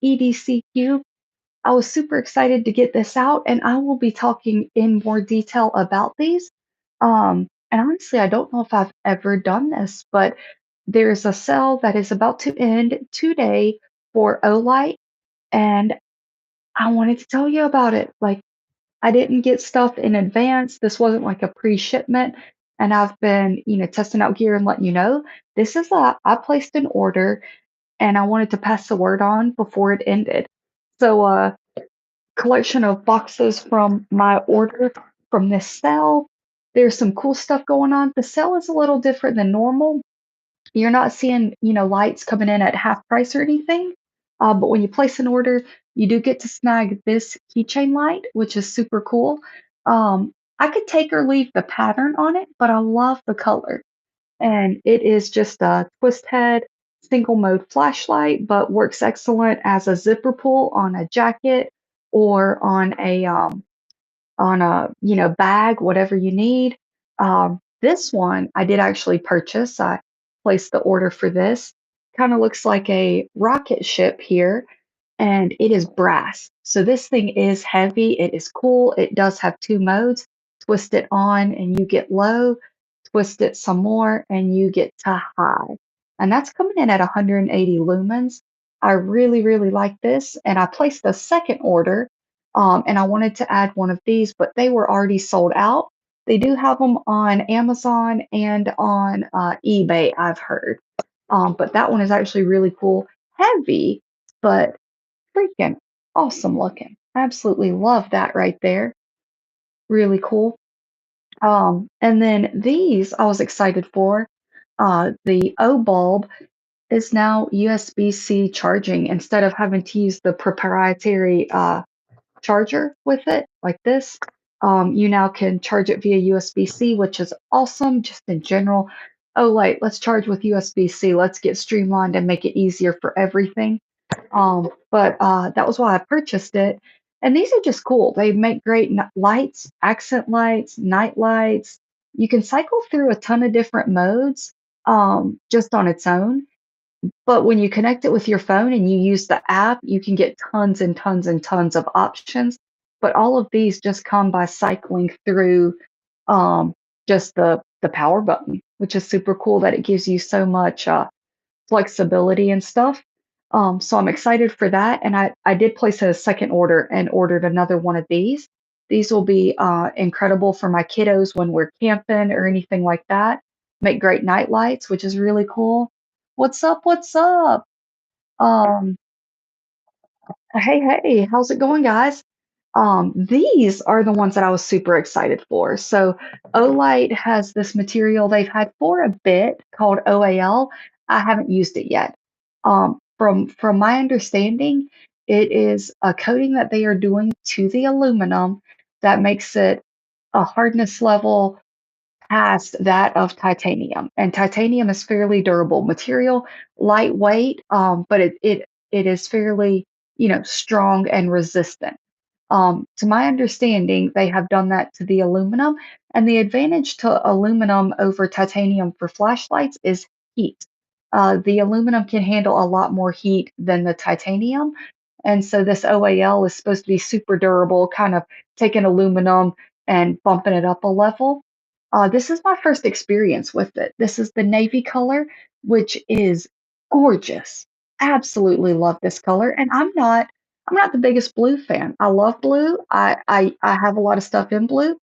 EDCQ. I was super excited to get this out, and I will be talking in more detail about these. And honestly, I don't know if I've ever done this, but there's a sale that is about to end today for OLIGHT, and I wanted to tell you about it. Like, I didn't get stuff in advance. This wasn't like a pre-shipment, and I've been, testing out gear and letting you know. I placed an order, and I wanted to pass the word on before it ended. So, collection of boxes from my order from this sale. There's some cool stuff going on. The sale is a little different than normal. You're not seeing, lights coming in at half price or anything. But when you place an order, you do get to snag this keychain light, which is super cool. I could take or leave the pattern on it, but I love the color. And it is just a twist head single mode flashlight, but works excellent as a zipper pull on a jacket or on a bag, whatever you need. This one I did actually purchase. I placed the order for this. Kind of looks like a rocket ship here, and it is brass. So this thing is heavy. It is cool. It does have two modes. Twist it on and you get low. Twist it some more and you get to high. And that's coming in at 180 lumens. I really, really like this. And I placed a second order, and I wanted to add one of these, but they were already sold out. They do have them on Amazon and on eBay, I've heard. But that one is actually really cool. Heavy, but freaking awesome looking. Absolutely love that right there. Really cool. And then these I was excited for. The O bulb is now USB-C charging instead of having to use the proprietary charger with it like this. You now can charge it via USB-C, which is awesome just in general. Oh, like, let's charge with USB-C. Let's get streamlined and make it easier for everything. But that was why I purchased it. And these are just cool. They make great lights, accent lights, night lights. You can cycle through a ton of different modes just on its own. But when you connect it with your phone and you use the app, you can get tons and tons and tons of options. But all of these just come by cycling through um, just the power button, which is super cool that it gives you so much flexibility and stuff. So I'm excited for that. And I did place a second order and ordered another one of these. These will be incredible for my kiddos when we're camping or anything like that. Make great night lights, which is really cool. What's up? What's up? Um, hey, hey, how's it going, guys? These are the ones that I was super excited for. So Olight has this material they've had for a bit called OAL. I haven't used it yet. From my understanding, it is a coating that they are doing to the aluminum that makes it a hardness level past that of titanium. And titanium is fairly durable material, lightweight, but it is fairly, strong and resistant. To my understanding, they have done that to the aluminum, and the advantage to aluminum over titanium for flashlights is heat. The aluminum can handle a lot more heat than the titanium, and so this OAL is supposed to be super durable, kind of taking aluminum and bumping it up a level. This is my first experience with it. This is the navy color, which is gorgeous. Absolutely love this color, and I'm not the biggest blue fan. I love blue. I have a lot of stuff in blue,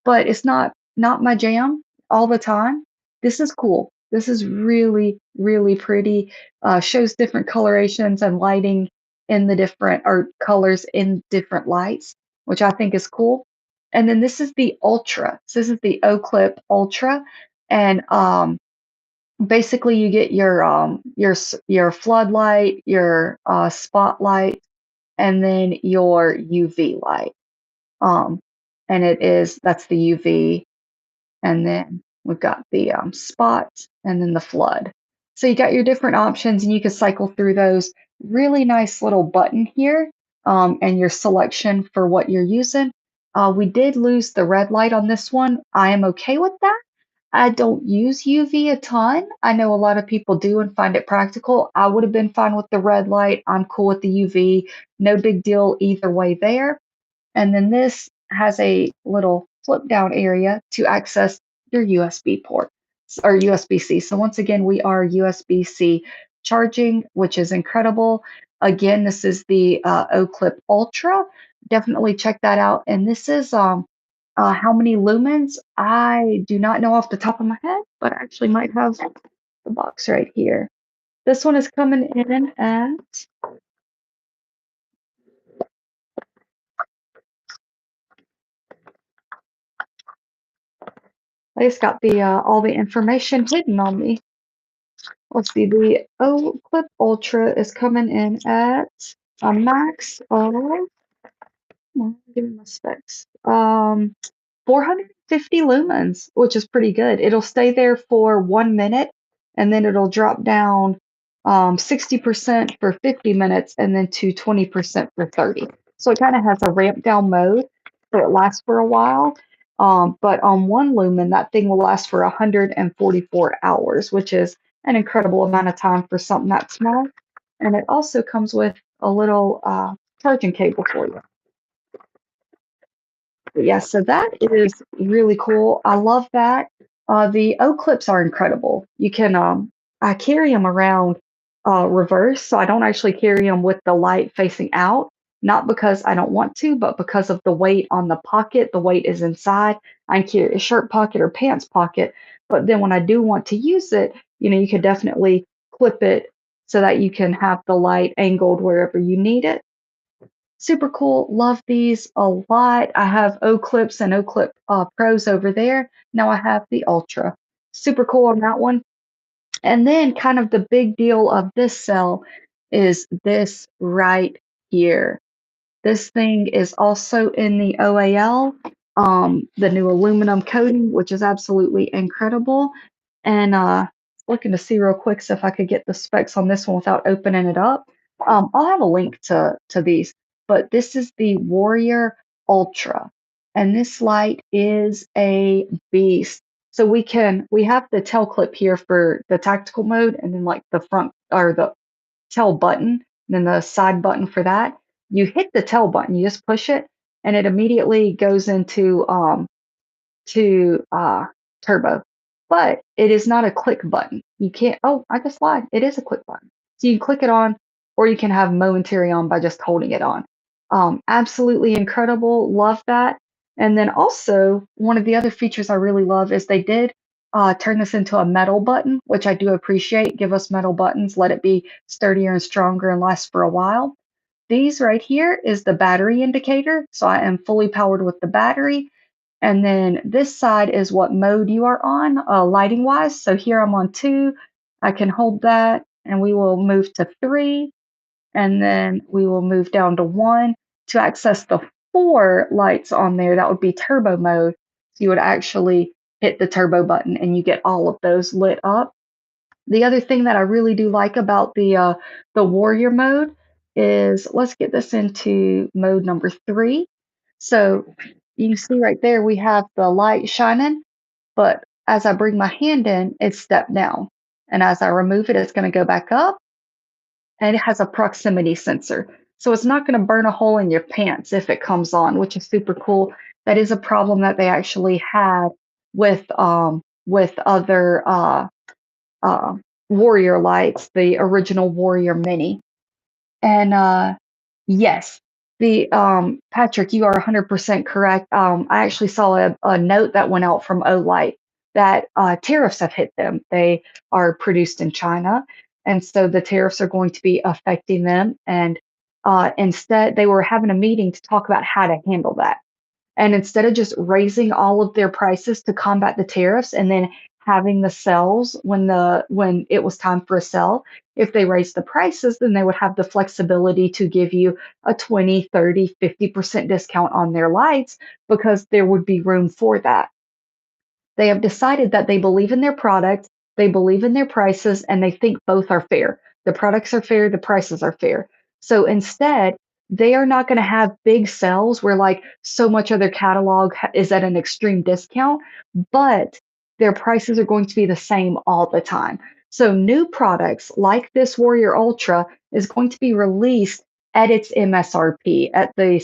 but it's not my jam all the time. This is cool. This is really, really pretty. Shows different colorations and lighting in the different or colors in different lights, which I think is cool. And then this is the Ultra. So this is the O Clip Ultra, and basically you get your floodlight, your spotlight, and then your UV light. Um, and that's the UV, and then we've got the spot and then the flood. So you got your different options and you can cycle through those. Really nice little button here, and your selection for what you're using. We did lose the red light on this one. I am okay with that. I don't use UV a ton. I know a lot of people do and find it practical. I would have been fine with the red light. I'm cool with the UV. No big deal either way there. And then this has a little flip down area to access your USB port or USB-C. So once again, we are USB-C charging, which is incredible. Again, this is the O-Clip Ultra. Definitely check that out. And this is how many lumens? I do not know off the top of my head, but I actually might have the box right here. This one is coming in at I just got the all the information hidden on me. Let's see, the O Clip Ultra is coming in at a max of, give me my specs. 450 lumens, which is pretty good. It'll stay there for 1 minute and then it'll drop down 60% for 50 minutes and then to 20% for 30. So it kind of has a ramp down mode, so it lasts for a while. But on 1 lumen, that thing will last for 144 hours, which is an incredible amount of time for something that small. And it also comes with a little charging cable for you. But yeah, so that is really cool. I love that. The O clips are incredible. You can I carry them around reverse, so I don't actually carry them with the light facing out, not because I don't want to, but because of the weight on the pocket. The weight is inside. I can carry a shirt pocket or pants pocket, but then when I do want to use it, you could definitely clip it so that you can have the light angled wherever you need it. Super cool. Love these a lot. I have O clips and O clip pros over there. Now I have the Ultra. Super cool on that one. And then kind of the big deal of this cell is this right here. This thing is also in the OAL, the new aluminum coating, which is absolutely incredible. And looking to see real quick so if I could get the specs on this one without opening it up. I'll have a link to these, but this is the Warrior Ultra, and this light is a beast. So we have the tail clip here for the tactical mode, and then like the front or the tail button, and then the side button for that. You hit the tail button, you just push it, and it immediately goes into to turbo. But it is not a click button. You can't, oh, I just lied. It is a click button. So you can click it on, or you can have momentary on by just holding it on. Absolutely incredible. Love that. And then also, one of the other features I really love is they did turn this into a metal button, which I do appreciate. Give us metal buttons, let it be sturdier and stronger and last for a while. These right here is the battery indicator. So I am fully powered with the battery. And then this side is what mode you are on, lighting wise. So here I'm on 2. I can hold that and we will move to 3. And then we will move down to 1 to access the 4 lights on there. That would be turbo mode. So you would actually hit the turbo button and you get all of those lit up. The other thing that I really do like about the warrior mode is, let's get this into mode number 3. So you can see right there we have the light shining, but as I bring my hand in, it's stepped down. And as I remove it, it's going to go back up, and it has a proximity sensor. So it's not going to burn a hole in your pants if it comes on, which is super cool. That is a problem that they actually had with other uh, Warrior lights, the original Warrior Mini. And yes, the Patrick, you are 100% correct. I actually saw a note that went out from OLIGHT that tariffs have hit them. They are produced in China, and so the tariffs are going to be affecting them. And instead, they were having a meeting to talk about how to handle that. And instead of just raising all of their prices to combat the tariffs and then having the sales when it was time for a sell, if they raised the prices, then they would have the flexibility to give you a 20, 30, 50% discount on their lights because there would be room for that. They have decided that they believe in their product, they believe in their prices, and they think both are fair. The products are fair, the prices are fair. So instead, they are not going to have big sales where like so much of their catalog is at an extreme discount, but their prices are going to be the same all the time. So new products like this Warrior Ultra is going to be released at its MSRP, at the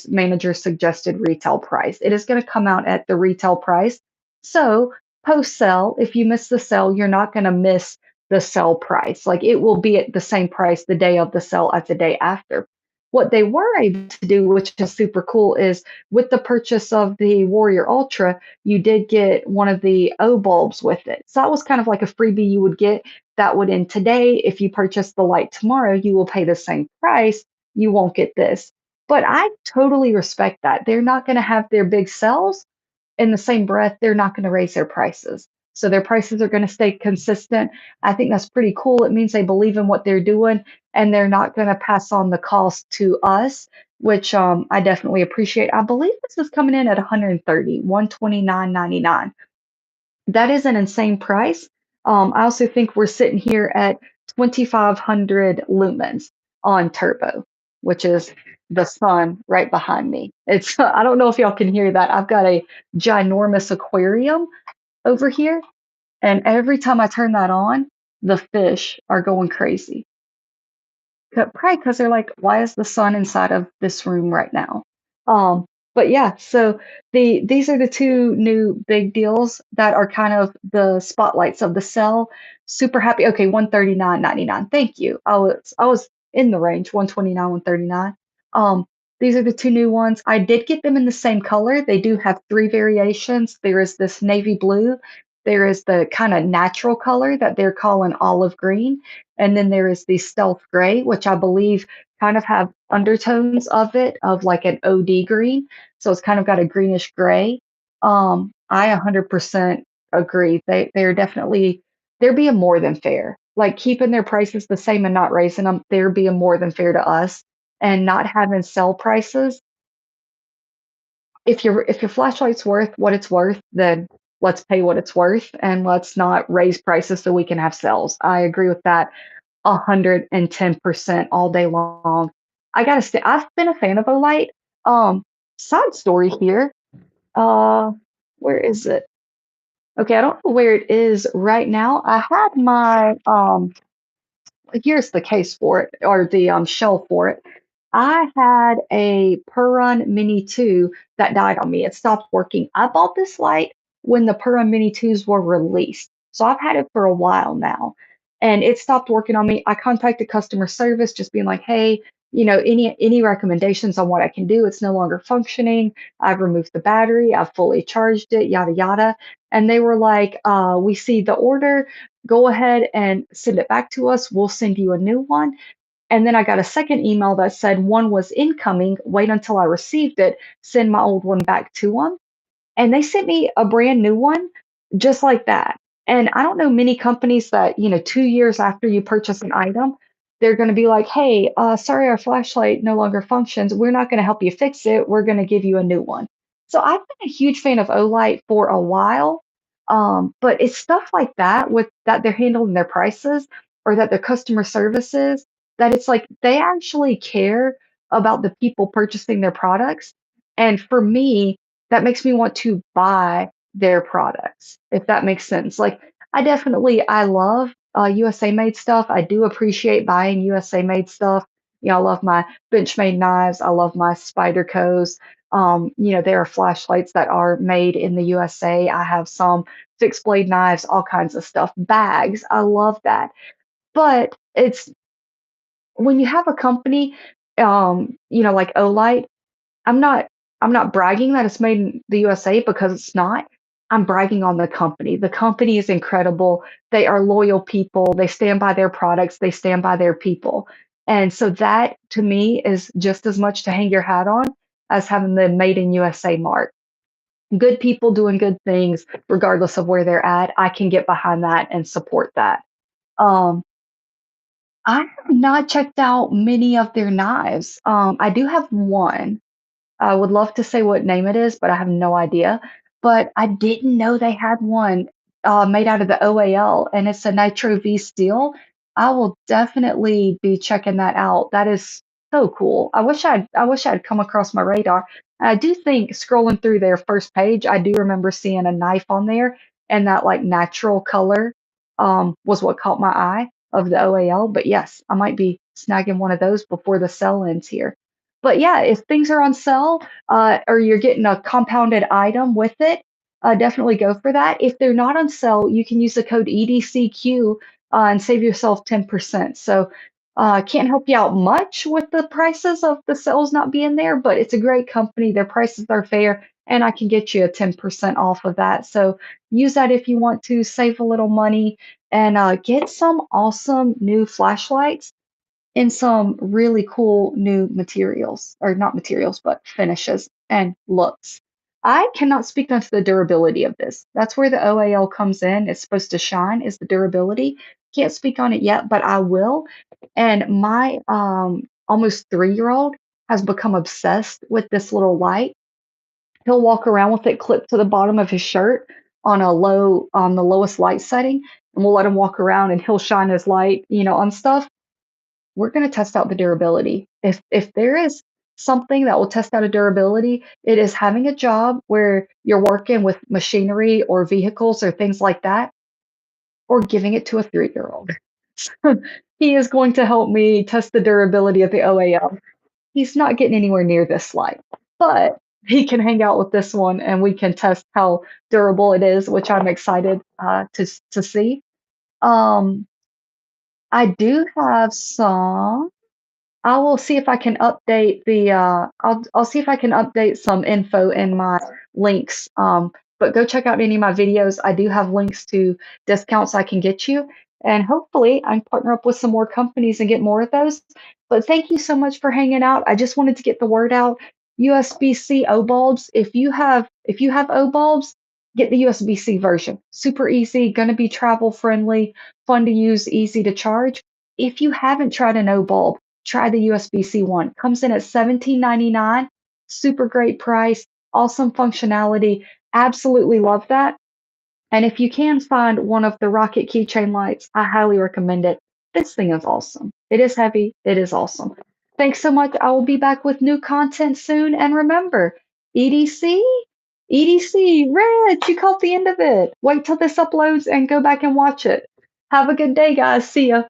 manager suggested retail price. It is going to come out at the retail price. So post sale, if you miss the sale, you're not going to miss the sell price. Like it will be at the same price the day of the sale as the day after. What they were able to do, which is super cool, is with the purchase of the Warrior Ultra, you did get one of the O bulbs with it. So that was kind of like a freebie you would get that would end today. If you purchase the light tomorrow, you will pay the same price. You won't get this. But I totally respect that. They're not going to have their big sales in the same breath, they're not going to raise their prices. So their prices are going to stay consistent. I think that's pretty cool. It means they believe in what they're doing and they're not going to pass on the cost to us, which I definitely appreciate. I believe this is coming in at 130, 129.99. That is an insane price. I also think we're sitting here at 2,500 lumens on turbo, which is the sun right behind me. It's I don't know if y'all can hear that. I've got a ginormous aquarium over here, and every time I turn that on, the fish are going crazy. Probably because they're like, why is the sun inside of this room right now? Um, but yeah, so these are the two new big deals that are kind of the spotlights of the sale. Super happy. Okay, 139.99. Thank you. I was in the range, 129, 139. These are the two new ones. I did get them in the same color. They do have three variations. There is this navy blue. There is the kind of natural color that they're calling olive green. And then there is the stealth gray, which I believe kind of have undertones of it, of like an OD green. So it's kind of got a greenish gray. I 100% agree. They're definitely they're being more than fair. Like keeping their prices the same and not raising them, they're being more than fair to us. And not having sell prices. If your flashlight's worth what it's worth, then let's pay what it's worth and let's not raise prices so we can have sales. I agree with that 110% all day long. I gotta say, I've been a fan of OLIGHT. Um, Side story here. Uh, where is it? Okay, I don't know where it is right now. I had my here's the case for it, or the shell for it. I had a Puron Mini 2 that died on me. It stopped working. I bought this light when the Puron Mini 2s were released. So I've had it for a while now. And it stopped working on me. I contacted customer service just being like, "Hey, any recommendations on what I can do? It's no longer functioning. I've removed the battery, I've fully charged it, yada yada." And they were like, "We see the order. Go ahead and send it back to us. We'll send you a new one." And then I got a second email that said one was incoming. Wait until I received it. Send my old one back to them. And they sent me a brand new one just like that. And I don't know many companies that, 2 years after you purchase an item, they're going to be like, "Hey, sorry, our flashlight no longer functions. We're not going to help you fix it. We're going to give you a new one." So I've been a huge fan of Olight for a while. But it's stuff like that with that they're handling their prices or that their customer services, that it's like they actually care about the people purchasing their products. And for me, that makes me want to buy their products, if that makes sense. Like I love USA made stuff. I do appreciate buying USA made stuff. I love my Benchmade knives. I love my Spyderco's. There are flashlights that are made in the USA. I have some fixed blade knives, all kinds of stuff. Bags. I love that. But it's when you have a company, like Olight, I'm not I'm not bragging that it's made in the USA because it's not. I'm bragging on the company. The company is incredible. They are loyal people. They stand by their products. They stand by their people. And so that to me is just as much to hang your hat on as having the made in USA mark. Good people doing good things regardless of where they're at. I can get behind that and support that. Um, I have not checked out many of their knives. I do have one. I would love to say what name it is, but I have no idea. But I didn't know they had one made out of the OAL, and it's a Nitro V steel. I will definitely be checking that out. That is so cool. I wish I'd come across my radar. I do think scrolling through their first page, I do remember seeing a knife on there, and that like natural color was what caught my eye of the OAL. But yes, I might be snagging one of those before the sale ends here. But yeah, if things are on sale or you're getting a compounded item with it, definitely go for that. If they're not on sale, you can use the code EDCQ and save yourself 10%. So can't help you out much with the prices of the sales not being there, but it's a great company. Their prices are fair, and I can get you a 10% off of that. So use that if you want to save a little money and get some awesome new flashlights in some really cool new materials, or not materials, but finishes and looks. I cannot speak onto the durability of this. That's where the OAL comes in. It's supposed to shine, is the durability. Can't speak on it yet, but I will. And my almost 3 year old has become obsessed with this little light. He'll walk around with it clipped to the bottom of his shirt on the lowest light setting, and we'll let him walk around and he'll shine his light, on stuff. We're going to test out the durability. If there is something that will test out a durability, it is having a job where you're working with machinery or vehicles or things like that, or giving it to a 3 year old. He is going to help me test the durability of the OAL. He's not getting anywhere near this light, but he can hang out with this one and we can test how durable it is, which I'm excited to see. Um, I do have some. I will see if I can update I'll see if I can update some info in my links. But go check out any of my videos. I do have links to discounts I can get you, and hopefully I can partner up with some more companies and get more of those. But thank you so much for hanging out. I just wanted to get the word out. USB-C O bulbs. If you have O bulbs, get the USB-C version. Super easy, gonna be travel friendly, fun to use, easy to charge. If you haven't tried an O bulb, try the USB-C one. Comes in at $17.99. Super great price, awesome functionality. Absolutely love that. And if you can find one of the Rocket keychain lights, I highly recommend it. This thing is awesome. It is heavy. It is awesome. Thanks so much. I will be back with new content soon. And remember, EDC, EDC, Reg, you caught the end of it. Wait till this uploads and go back and watch it. Have a good day, guys. See ya.